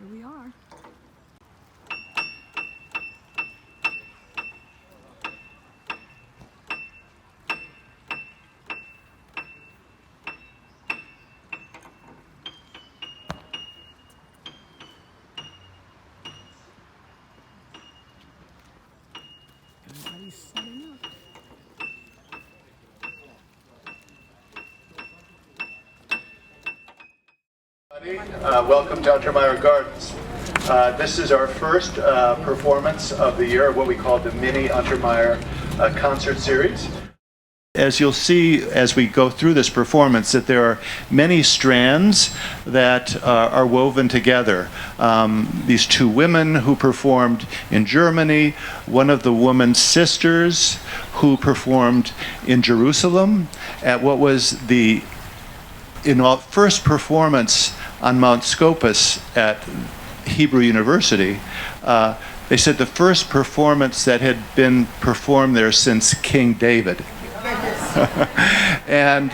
Here we are. Everybody's setting up. Welcome to Untermyer Gardens. This is our first performance of the year, what we call the mini Untermyer concert series. As you'll see as we go through this performance, that there are many strands that are woven together. These two women who performed in Germany, one of the woman's sisters who performed in Jerusalem at what was the first performance on Mount Scopus at Hebrew University. They said the first performance that had been performed there since King David. and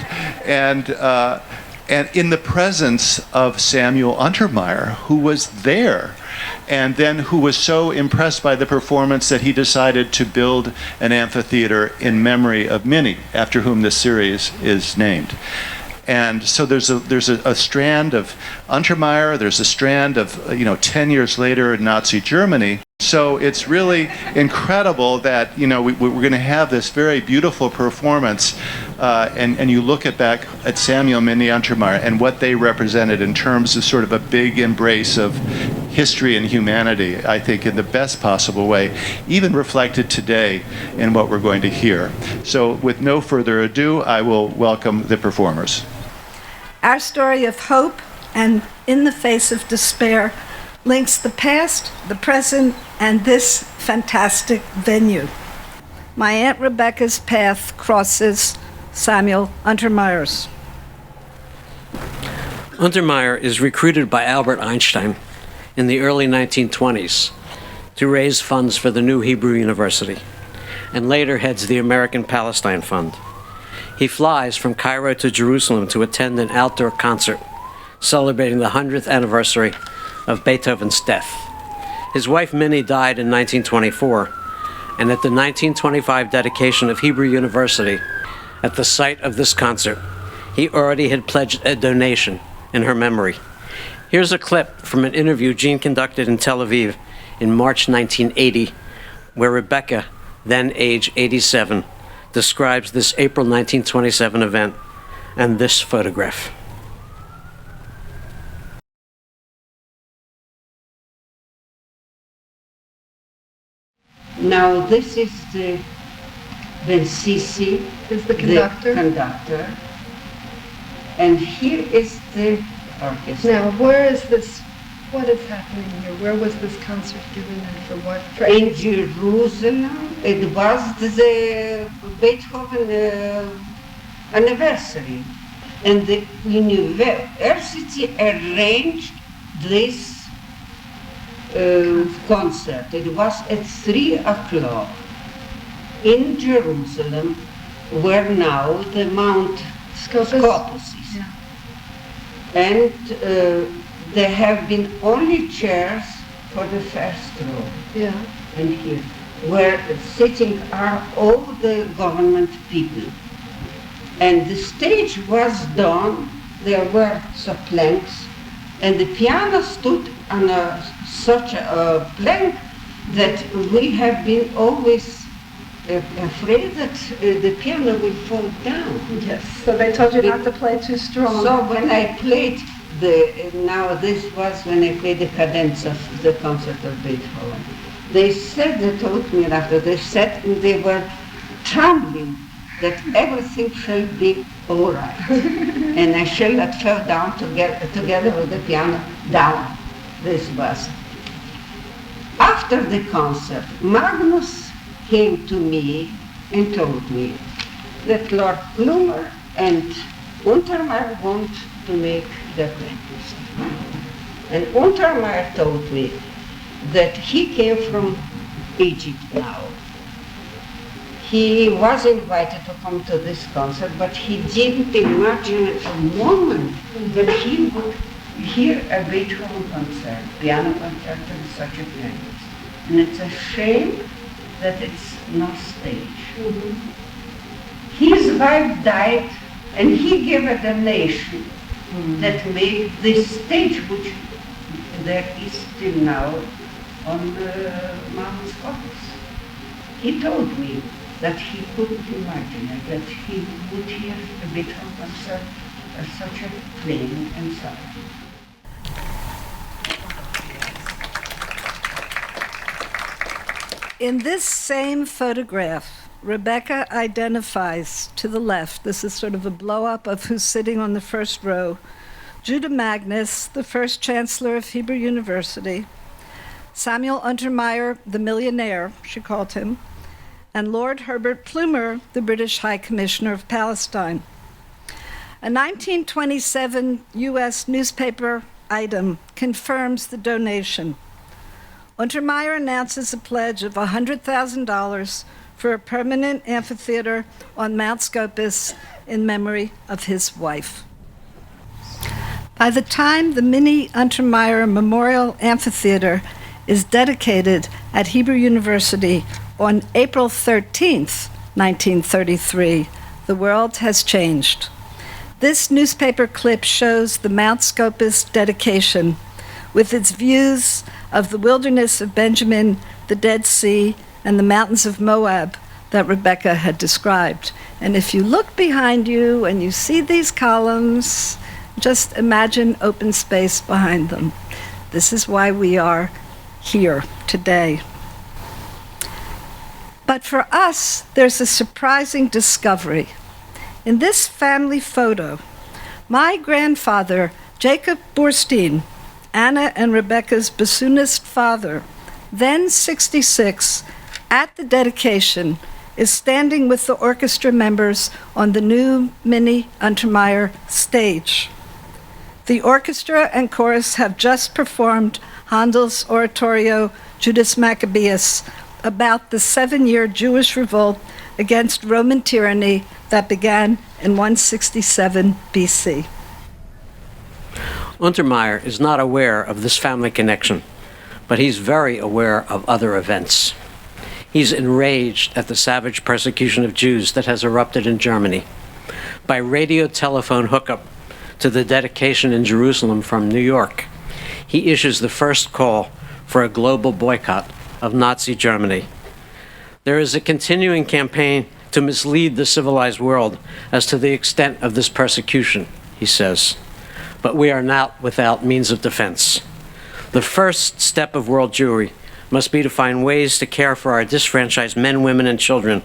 in the presence of Samuel Untermyer, who was there, and then who was so impressed by the performance that he decided to build an amphitheater in memory of Minnie, after whom this series is named. And so there's a strand of Untermyer, there's a strand of 10 years later in Nazi Germany. So it's really incredible that we're going to have this very beautiful performance, and you look back at Samuel and Minnie Untermyer and what they represented in terms of sort of a big embrace of history and humanity, I think in the best possible way, even reflected today in what we're going to hear. So with no further ado, I will welcome the performers. Our story of hope and in the face of despair links the past, the present, and this fantastic venue. My Aunt Rebecca's path crosses Samuel Untermyer's. Untermyer is recruited by Albert Einstein in the early 1920s to raise funds for the new Hebrew University, and later heads the American Palestine Fund. He flies from Cairo to Jerusalem to attend an outdoor concert celebrating the 100th anniversary of Beethoven's death. His wife Minnie died in 1924, and at the 1925 dedication of Hebrew University, at the site of this concert, he already had pledged a donation in her memory. Here's a clip from an interview Jean conducted in Tel Aviv in March 1980, where Rebecca, then age 87, describes this April 1927 event and this photograph. Now this is the Ben-Sisi, Is the conductor? And here is the orchestra. Now, where is this? What is happening here? Where was this concert given and for what? In Jerusalem, it was the Beethoven anniversary. And the university arranged this concert. It was at 3 o'clock in Jerusalem, where now the Mount Scopus is. Yeah. And there have been only chairs for the first row. Yeah. And here, where sitting are all the government people. And the stage was done, there were some planks, and the piano stood on such a plank that we have been always afraid that the piano will fall down. Yes. So they told you not to play too strong. So when I played now this was when I played the cadence of the concert of Beethoven. They told me after they said they were trembling that everything shall be all right. And I shall not fall down together with the piano down. This was. After the concert, Magnus came to me and told me that Lord Plumer and Untermyer want to make the acquaintance. And Untermyer told me that he came from Egypt now. He was invited to come to this concert, but he didn't imagine a moment that he would hear a Beethoven concert, piano concert with such a pianist. And it's a shame that it's not staged. His wife died, and he gave a donation that made this stage, which there is still now on Mount Scopus. He told me that he couldn't imagine it, that he would hear a Beethoven concert as such a plain and sound. In this same photograph, Rebecca identifies to the left, this is sort of a blow-up of who's sitting on the first row, Judah Magnus, the first chancellor of Hebrew University, Samuel Untermyer, the millionaire, she called him, and Lord Herbert Plumer, the British High Commissioner of Palestine. A 1927 U.S. newspaper item confirms the donation. Untermyer announces a pledge of $100,000 for a permanent amphitheater on Mount Scopus in memory of his wife. By the time the mini Untermyer Memorial Amphitheater is dedicated at Hebrew University on April 13th, 1933, the world has changed. This newspaper clip shows the Mount Scopus dedication with its views of the wilderness of Benjamin, the Dead Sea, and the mountains of Moab that Rebecca had described. And if you look behind you and you see these columns, just imagine open space behind them. This is why we are here today. But for us, there's a surprising discovery. In this family photo, my grandfather, Jacob Burstein, Anna and Rebecca's bassoonist father, then 66, at the dedication, is standing with the orchestra members on the new mini Untermyer stage. The orchestra and chorus have just performed Handel's oratorio Judas Maccabeus about the 7-year Jewish revolt against Roman tyranny that began in 167 BC. Untermyer is not aware of this family connection, but he's very aware of other events. He's enraged at the savage persecution of Jews that has erupted in Germany. By radio telephone hookup to the dedication in Jerusalem from New York, he issues the first call for a global boycott of Nazi Germany. There is a continuing campaign to mislead the civilized world as to the extent of this persecution, he says. But we are not without means of defense. The first step of world Jewry must be to find ways to care for our disfranchised men, women, and children,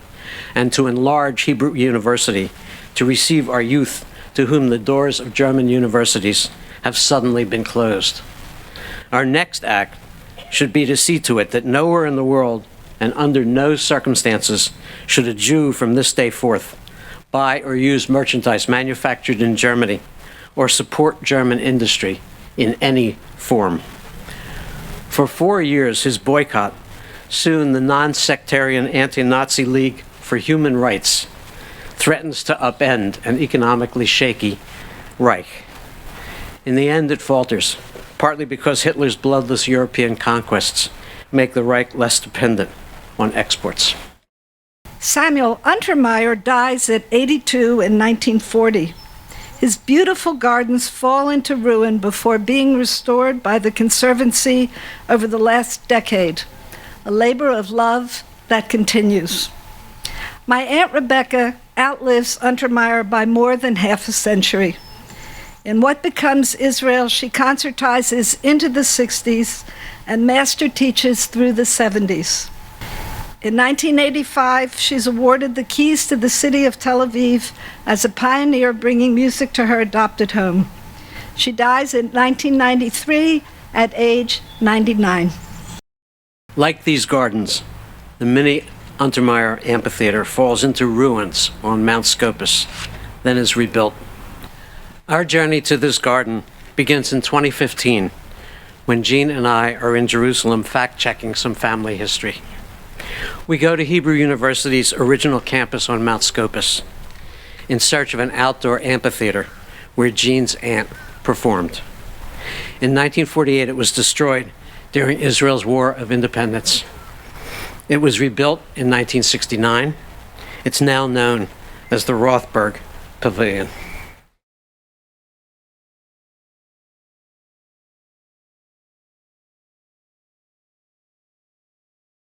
and to enlarge Hebrew University to receive our youth to whom the doors of German universities have suddenly been closed. Our next act should be to see to it that nowhere in the world and under no circumstances should a Jew from this day forth buy or use merchandise manufactured in Germany or support German industry in any form. For 4 years, his boycott, soon the non-sectarian Anti-Nazi League for Human Rights, threatens to upend an economically shaky Reich. In the end, it falters, partly because Hitler's bloodless European conquests make the Reich less dependent on exports. Samuel Untermyer dies at 82 in 1940. His beautiful gardens fall into ruin before being restored by the Conservancy over the last decade, a labor of love that continues. My Aunt Rebecca outlives Untermyer by more than half a century. In what becomes Israel, she concertizes into the 60s and master teaches through the 70s. In 1985, she's awarded the keys to the city of Tel Aviv as a pioneer bringing music to her adopted home. She dies in 1993 at age 99. Like these gardens, the mini Untermyer Amphitheater falls into ruins on Mount Scopus, then is rebuilt. Our journey to this garden begins in 2015, when Jean and I are in Jerusalem fact-checking some family history. We go to Hebrew University's original campus on Mount Scopus in search of an outdoor amphitheater where Jean's aunt performed. In 1948, it was destroyed during Israel's War of Independence. It was rebuilt in 1969. It's now known as the Rothberg Pavilion.